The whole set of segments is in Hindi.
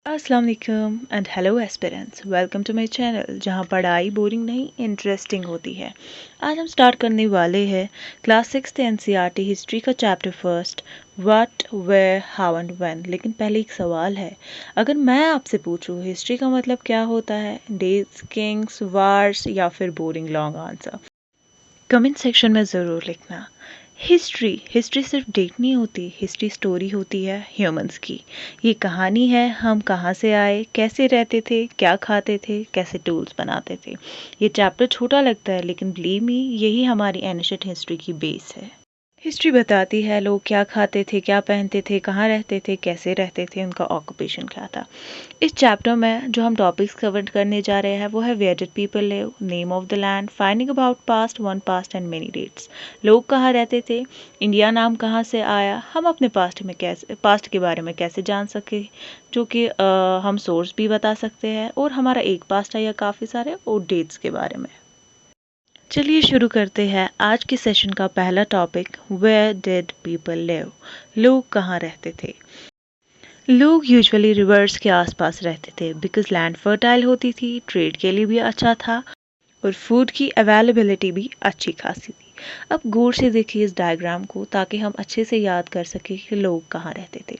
अस्सलाम वालेकुम and hello aspirants, welcome to my channel जहां पढ़ाई बोरिंग नहीं इंटरेस्टिंग होती है। आज हम स्टार्ट करने वाले हैं क्लास 6 एनसीईआरटी हिस्ट्री का chapter first, what where how and when. लेकिन पहले एक सवाल है, अगर मैं आपसे पूछूं हिस्ट्री का मतलब क्या होता है, डेट्स, किंग्स, वार्स या फिर boring long answer, comment section में ज़रूर लिखना। हिस्ट्री सिर्फ डेट नहीं होती, हिस्ट्री स्टोरी होती है ह्यूमंस की। ये कहानी है हम कहाँ से आए, कैसे रहते थे, क्या खाते थे, कैसे टूल्स बनाते थे। ये चैप्टर छोटा लगता है लेकिन बिलीव मी यही हमारी एंशिएंट हिस्ट्री की बेस है। हिस्ट्री बताती है लोग क्या खाते थे, क्या पहनते थे, कहाँ रहते थे, कैसे रहते थे, उनका ऑक्यूपेशन क्या था। इस चैप्टर में जो हम टॉपिक्स कवर करने जा रहे हैं वो है where did people live, name of the land, finding about past, one past and many dates. लोग कहाँ रहते थे, इंडिया नाम कहाँ से आया, हम अपने पास्ट के बारे में कैसे जान सके, जो कि हम सोर्स भी बता सकते हैं, और हमारा एक पास्ट है या काफ़ी सारे, और डेट्स के बारे में। चलिए शुरू करते हैं आज के सेशन का पहला topic, where did people live, लोग कहाँ रहते थे। लोग यूजुअली रिवर्स के आसपास रहते थे बिकॉज लैंड फर्टाइल होती थी, ट्रेड के लिए भी अच्छा था और फूड की अवेलेबिलिटी भी अच्छी खासी थी। अब गौर से देखिए इस डायग्राम को ताकि हम अच्छे से याद कर सकें कि लोग कहाँ रहते थे।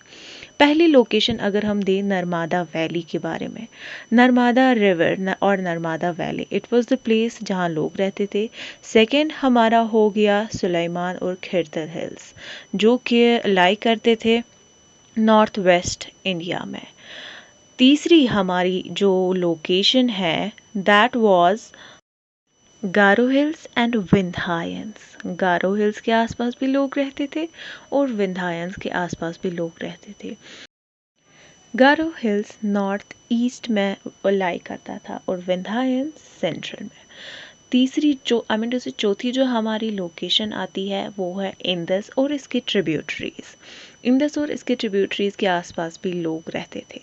पहली लोकेशन अगर हम दें नर्मदा वैली के बारे में, नर्मदा रिवर और Narmada valley it was the place जहाँ लोग रहते थे। सेकंड हमारा हो गया सुलेमान और खिरतर हिल्स, जो कि लाई करते थे नॉर्थ वेस्ट इंडिया में। तीसरी हमारी जो लोकेशन है that was Garo hills and Vindhyans. Garo hills के आसपास भी लोग रहते थे और विंध्यायंस के आसपास भी लोग रहते थे। गारो हिल्स नॉर्थ ईस्ट में लाई करता था और विंध्यायंस सेंट्रल में। तीसरी जो चौथी जो हमारी लोकेशन आती है वो है इंदस और इसके ट्रिब्यूटरीज। इंदस और इसके ट्रिब्यूटरीज के आसपास भी लोग रहते थे।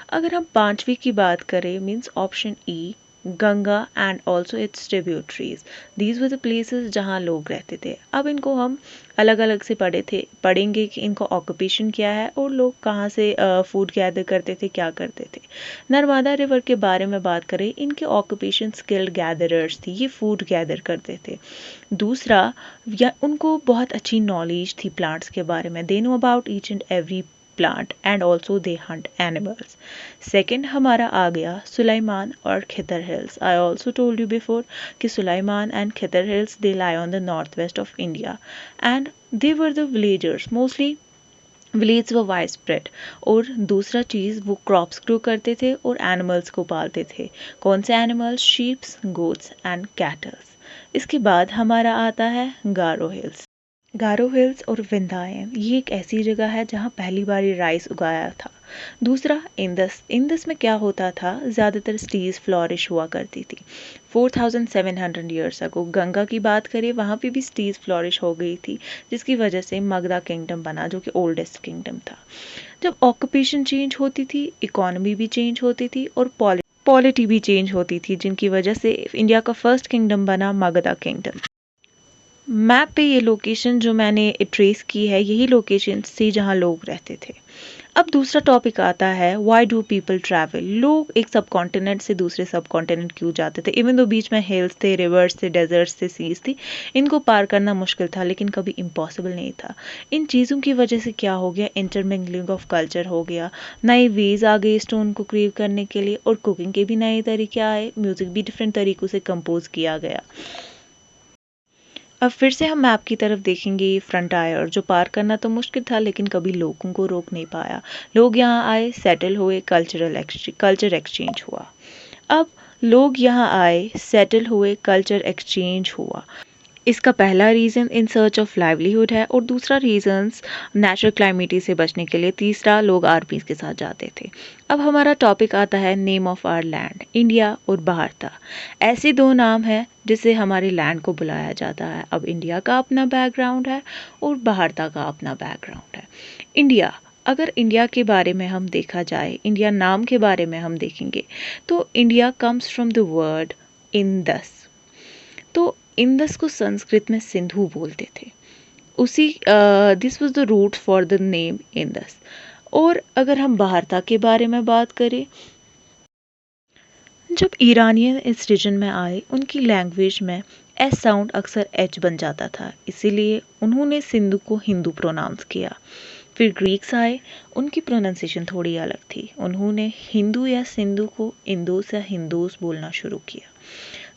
अगर हम पांचवी की बात करें means option E, Ganga and also it's tributaries, these were the places जहाँ लोग रहते थे। अब इनको हम अलग अलग से पढ़ेंगे कि इनका ऑक्यूपेशन क्या है और लोग कहाँ से फूड गैदर करते थे, क्या करते थे। नर्मदा रिवर के बारे में बात करें, इनके ऑक्यूपेशन स्किल्ड गैदरर्स थी, ये फूड गैदर करते थे। दूसरा, या उनको बहुत अच्छी नॉलेज थी प्लांट्स के बारे में, they know about each and every plant and also they hunt animals. Second हमारा आ गया सुलेमान और Kirthar hills. I also told you before कि Sulaiman and Kirthar hills they lie on the north west of India and they were the villagers, mostly village व वाइड स्प्रेड। और दूसरा चीज़ वो क्रॉप्स ग्रो करते थे और एनिमल्स को पालते थे। कौन से animals? Sheeps, goats and kettles. इसके बाद हमारा आता है गारो हिल्स। गारो हिल्स और विंध्यायन ये एक ऐसी जगह है जहाँ पहली बार राइस उगाया था। दूसरा इंदस, इंदस में क्या होता था, ज़्यादातर स्टीज फ्लोरिश हुआ करती थी 4700 ईयर्स अगो। गंगा की बात करें वहाँ पे भी स्टीज फ्लोरिश हो गई थी जिसकी वजह से मगधा किंगडम बना जो कि ओल्डेस्ट किंगडम था। जब ऑक्यूपेशन चेंज होती थी, इकोनॉमी भी चेंज होती थी और पॉलिटी भी चेंज होती थी, जिनकी वजह से इंडिया का फर्स्ट किंगडम बना मगधा किंगडम। मैप पे ये लोकेशन जो मैंने ट्रेस की है यही लोकेशन थी जहाँ लोग रहते थे। अब दूसरा टॉपिक आता है व्हाई डू पीपल ट्रैवल, लोग एक सब कॉन्टिनेंट से दूसरे सब कॉन्टिनेंट क्यों जाते थे। इवन दो बीच में हिल्स थे, रिवर्स थे, डेजर्ट्स थे, सीज थी, इनको पार करना मुश्किल था लेकिन कभी इम्पॉसिबल नहीं था। इन चीज़ों की वजह से क्या हो गया, इंटरमिंगलिंग ऑफ कल्चर हो गया, नए वेज आ गए स्टोन को क्रीव करने के लिए और कुकिंग के भी नए तरीके आए, म्यूज़िक भी डिफरेंट तरीक़ों से कंपोज किया गया। अब फिर से हम मैप की तरफ देखेंगे, फ्रंट आयर जो पार करना तो मुश्किल था लेकिन कभी लोगों को रोक नहीं पाया। लोग यहाँ आए, सेटल हुए, कल्चर एक्सचेंज हुआ। अब लोग यहाँ आए, सेटल हुए, कल्चर एक्सचेंज हुआ। इसका पहला reason in search of livelihood है और दूसरा रीजंस नेचुरल क्लाइमेटी से बचने के लिए, तीसरा लोग आर्मीज के साथ जाते थे। अब हमारा टॉपिक आता है name of our land, India और भारता। ऐसे दो नाम हैं जिससे हमारे लैंड को बुलाया जाता है। अब इंडिया का अपना बैकग्राउंड है और भारता का अपना बैकग्राउंड है। इंडिया, अगर इंडिया के बारे में हम देखा जाए, इंडिया नाम के बारे में हम देखेंगे तो India comes from the word Indus. तो इंदस को संस्कृत में सिंधु बोलते थे। उसी this was the root for the name Indus. और अगर हम भारता के बारे में बात करें, जब ईरानियन इस रीजन में आए उनकी लैंग्वेज में एस साउंड अक्सर एच बन जाता था, इसीलिए उन्होंने सिंधु को हिंदू प्रोनाउंस किया। फिर ग्रीक्स आए, उनकी प्रोनाउंसिएशन थोड़ी अलग थी, उन्होंने हिंदू या सिंधु को इंदोस या हिंदोस बोलना शुरू किया।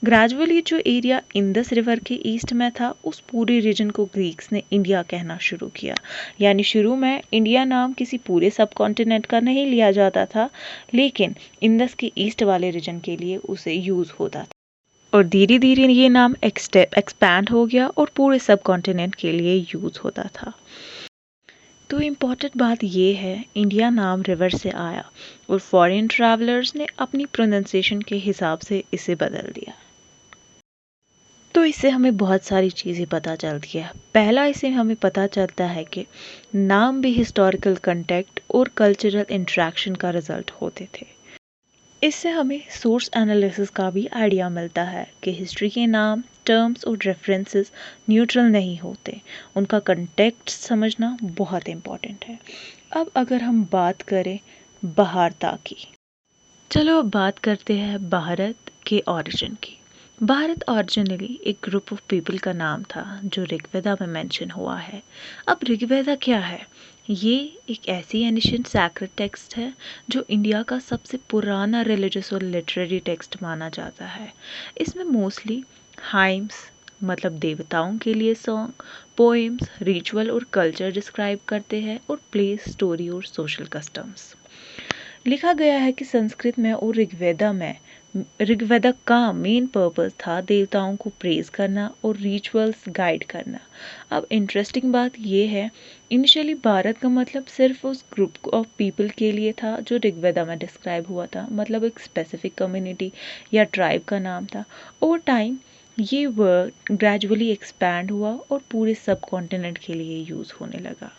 ग्रेजुअली जो एरिया इंदस रिवर के ईस्ट में था उस पूरे रीजन को ग्रीक्स ने इंडिया कहना शुरू किया। यानी शुरू में इंडिया नाम किसी पूरे सब कॉन्टिनेंट का नहीं लिया जाता था, लेकिन इंदस के ईस्ट वाले रीजन के लिए उसे यूज़ होता था और धीरे धीरे ये नाम एक्सपैंड हो गया और पूरे सब कॉन्टिनेंट के लिए यूज़ होता था। तो इम्पॉर्टेंट बात ये है, इंडिया नाम रिवर से आया और फॉरेन ट्रैवलर्स ने अपनी प्रोनाउंसिएशन के हिसाब से इसे बदल दिया। तो इससे हमें बहुत सारी चीज़ें पता चलती है। पहला, इसे हमें पता चलता है कि नाम भी हिस्टोरिकल कंटेक्ट और कल्चरल इंट्रैक्शन का रिजल्ट होते थे। इससे हमें सोर्स एनालिसिस का भी आइडिया मिलता है कि हिस्ट्री के नाम, टर्म्स और रेफरेंसेस न्यूट्रल नहीं होते, उनका कंटेक्स्ट समझना बहुत इम्पॉर्टेंट है। अब अगर हम बात करें भारता की, चलो अब बात करते हैं भारत के ओरिजिन की। भारत ओरिजिनली एक ग्रुप ऑफ पीपल का नाम था जो ऋग्वेदा में मेंशन हुआ है। अब ऋग्वेदा क्या है? ये एक ऐसी एंशिएंट सैक्रेड टेक्स्ट है जो इंडिया का सबसे पुराना रिलीजियस और लिटरेरी टेक्स्ट माना जाता है। इसमें मोस्टली हाइम्स मतलब देवताओं के लिए सॉन्ग, पोएम्स, रिचुअल और कल्चर डिस्क्राइब करते हैं और प्लेस, स्टोरी और सोशल कस्टम्स। लिखा गया है कि संस्कृत में और ऋग्वेदा का मेन पर्पस था देवताओं को प्रेज करना और रिचुअल्स गाइड करना। अब इंटरेस्टिंग बात यह है, इनिशियली भारत का मतलब सिर्फ उस ग्रुप ऑफ पीपल के लिए था जो ऋग्वेदा में डिस्क्राइब हुआ था, मतलब एक स्पेसिफिक कम्युनिटी या ट्राइब का नाम था। ओवर टाइम ये वर्ड ग्रेजुअली एक्सपैंड हुआ और पूरे सब कॉन्टिनेंट के लिए यूज़ होने लगा।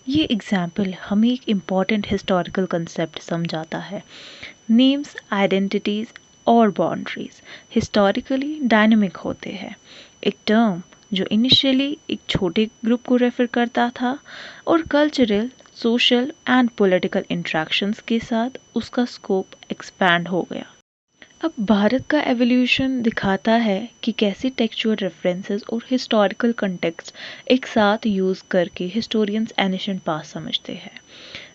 ये एग्जाम्पल हमें एक इम्पॉर्टेंट हिस्टोरिकल कंसेप्ट समझाता है। नेम्स, आइडेंटिटीज़ और बाउंड्रीज हिस्टोरिकली डायनामिक होते हैं। एक टर्म जो इनिशियली एक छोटे ग्रुप को रेफर करता था और cultural, social and political interactions के साथ उसका स्कोप एक्सपैंड हो गया। अब भारत का एवोल्यूशन दिखाता है कि कैसे टेक्सचुअल रेफरेंसेस और हिस्टोरिकल कंटेक्स्ट एक साथ यूज़ करके हिस्टोरियंस एनिशेंट पास्ट समझते हैं।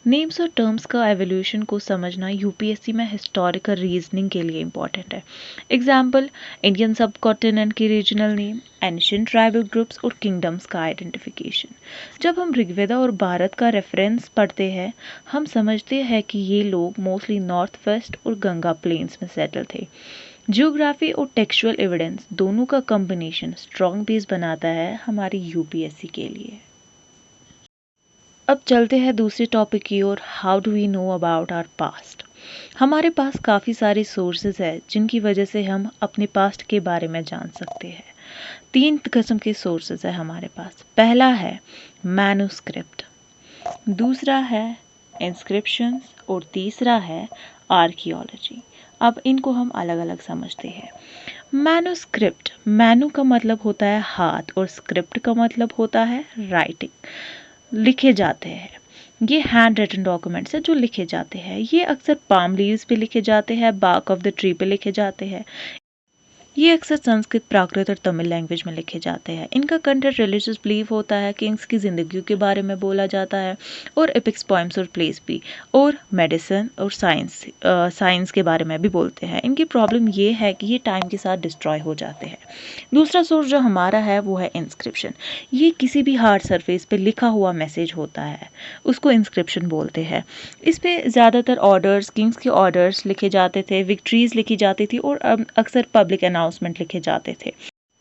नेम्स और टर्म्स का एवोल्यूशन को समझना यूपीएससी में हिस्टोरिकल रीजनिंग के लिए इम्पॉर्टेंट है। एग्जाम्पल, इंडियन सब कॉन्टिनेंट की regional name, ancient tribal groups और किंगडम्स का आइडेंटिफिकेशन। जब हम ऋग्वेदा और भारत का रेफरेंस पढ़ते हैं, हम समझते हैं कि ये लोग मोस्टली नॉर्थ वेस्ट और गंगा प्लेन्स में सेटल थे। जियोग्राफी और टेक्सचुअल एविडेंस दोनों का कॉम्बिनेशन स्ट्रॉन्ग बेस बनाता है हमारी यूपीएससी के लिए। अब चलते हैं दूसरे टॉपिक की ओर, how do we know about our past. हमारे पास काफ़ी सारे सोर्सेज हैं जिनकी वजह से हम अपने पास्ट के बारे में जान सकते हैं। 3 किस्म के सोर्सेज हैं हमारे पास। पहला है मैन्युस्क्रिप्ट, दूसरा है इंस्क्रिप्शंस और तीसरा है आर्कियोलॉजी। अब इनको हम अलग अलग समझते हैं। मैन्युस्क्रिप्ट, मैनु का मतलब होता है हाथ और स्क्रिप्ट का मतलब होता है राइटिंग, लिखे जाते हैं। ये हैंड रिटन डॉक्यूमेंट्स है जो लिखे जाते हैं। ये अक्सर पाम लीव्स पे लिखे जाते हैं, बार्क ऑफ द ट्री पे लिखे जाते हैं। ये अक्सर संस्कृत, प्राकृत और तमिल लैंग्वेज में लिखे जाते हैं। इनका कंटेंट रिलीजियस बिलीफ होता है, किंग्स की ज़िंदगी के बारे में बोला जाता है और एपिक्स, पोएम्स और प्लेस भी, और मेडिसिन और साइंस के बारे में भी बोलते हैं। इनकी प्रॉब्लम ये है कि ये टाइम के साथ डिस्ट्रॉय हो जाते हैं। दूसरा सोर्स जो हमारा है वो है इंस्क्रिप्शन। ये किसी भी हार्ड सरफेस पे लिखा हुआ मैसेज होता है, उसको इंस्क्रिप्शन बोलते हैं। इस पर ज़्यादातर ऑर्डर्स, किंग्स के ऑर्डर्स लिखे जाते थे, विक्ट्रीज लिखी जाती थी और अक्सर पब्लिक अनाउंसमेंट लिखे जाते थे।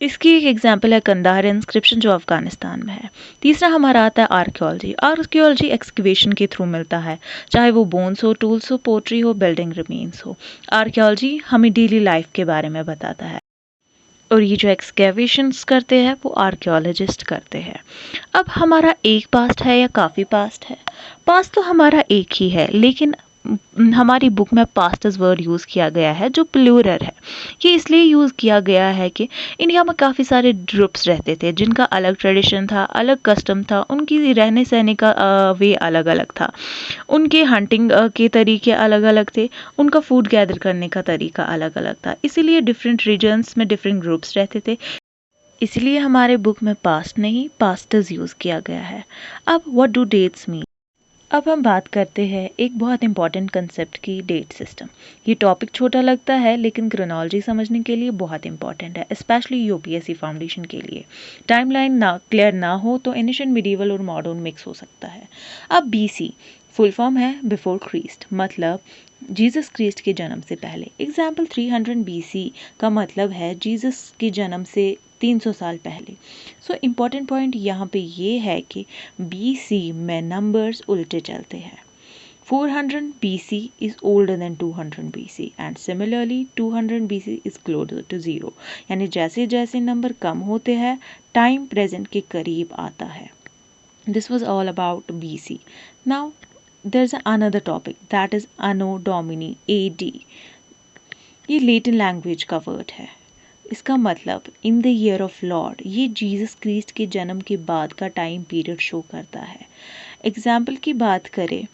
इसकी एक एग्जाम्पल है कंदाहार इंस्क्रिप्शन जो अफगानिस्तान में है। तीसरा हमारा आता है आर्कियोलॉजी। आर्कियोलॉजी एक्सकवेशन के थ्रू मिलता है, चाहे वो बोन्स हो, टूल्स हो, पोट्री हो, बिल्डिंग रिमेन्स हो। आर्कियोलॉजी हमें डेली लाइफ के बारे में बताता है और ये जो एक्सकेवेशंस करते हैं वो आर्कियोलॉजिस्ट करते हैं। अब हमारा एक पास्ट है या काफ़ी पास्ट है? पास्ट तो हमारा एक ही है, लेकिन हमारी बुक में पास्टस वर्ड यूज़ किया गया है जो प्लूरल है। ये इसलिए यूज़ किया गया है कि इंडिया में काफ़ी सारे ग्रुप्स रहते थे जिनका अलग ट्रेडिशन था, अलग कस्टम था, उनकी रहने सहने का वे अलग अलग था, उनके हंटिंग के तरीके अलग अलग थे, उनका फूड गैदर करने का तरीका अलग अलग था। इसीलिए डिफरेंट रीजन्स में डिफरेंट ग्रुप्स रहते थे, इसलिए हमारे बुक में पास्ट नहीं पास्टर्स यूज़ किया गया है। अब व्हाट डू डेट्स मीन? अब हम बात करते हैं एक बहुत इंपॉर्टेंट कंसेप्ट की, डेट सिस्टम। ये टॉपिक छोटा लगता है लेकिन क्रोनोलॉजी समझने के लिए बहुत इंपॉर्टेंट है, स्पेशली यूपीएससी फाउंडेशन के लिए। टाइमलाइन ना क्लियर ना हो तो एनिशियंट, मिडीवल और मॉडर्न मिक्स हो सकता है। अब बीसी फुल फॉर्म है बिफोर क्राइस्ट, मतलब जीसस क्रिस्ट के जन्म से पहले। एग्जाम्पल 300 बीसी का मतलब है जीसस के जन्म से 300 साल पहले। सो इम्पॉर्टेंट पॉइंट यहाँ पे ये है कि BC में नंबर्स उल्टे चलते हैं। 400 BC is older than 200 BC and similarly 200 BC is closer to 0। यानी जैसे जैसे नंबर कम होते हैं टाइम प्रेजेंट के करीब आता है। This was all about BC. Now there's another topic that is Anno Domini AD। ये लेटिन लैंग्वेज का वर्ड है। इसका मतलब in the year of Lord, ये जीसस क्रिस्ट के जन्म के बाद का टाइम पीरियड शो करता है। एग्जाम्पल की बात करें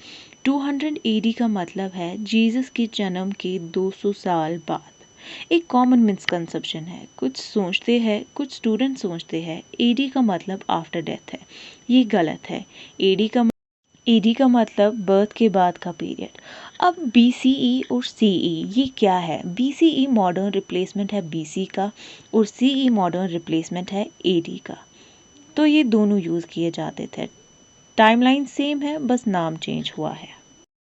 200 AD का मतलब है जीसस के जन्म के 200 साल बाद। एक कॉमन मिसकंसेप्शन है, कुछ स्टूडेंट सोचते हैं AD का मतलब आफ्टर डेथ है। ये गलत है। AD का मतलब बर्थ के बाद का पीरियड। अब BCE और CE ये क्या है? BCE मॉडर्न रिप्लेसमेंट है BC का और CE मॉडर्न रिप्लेसमेंट है AD का। तो ये दोनों यूज़ किए जाते थे। टाइमलाइन सेम है, बस नाम चेंज हुआ है।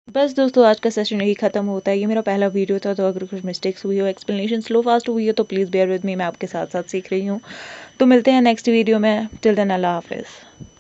बस दोस्तों, आज का सेशन यही खत्म होता है। ये मेरा पहला वीडियो था, तो अगर कुछ मिस्टेक्स हुई हो, एक्सप्लेनेशन स्लो फास्ट हुई हो तो प्लीज़ बेयर विद मी, मैं आपके साथ साथ सीख रही हूँ। तो मिलते हैं नेक्स्ट वीडियो में। टिल देन अल्लाह हाफिज़।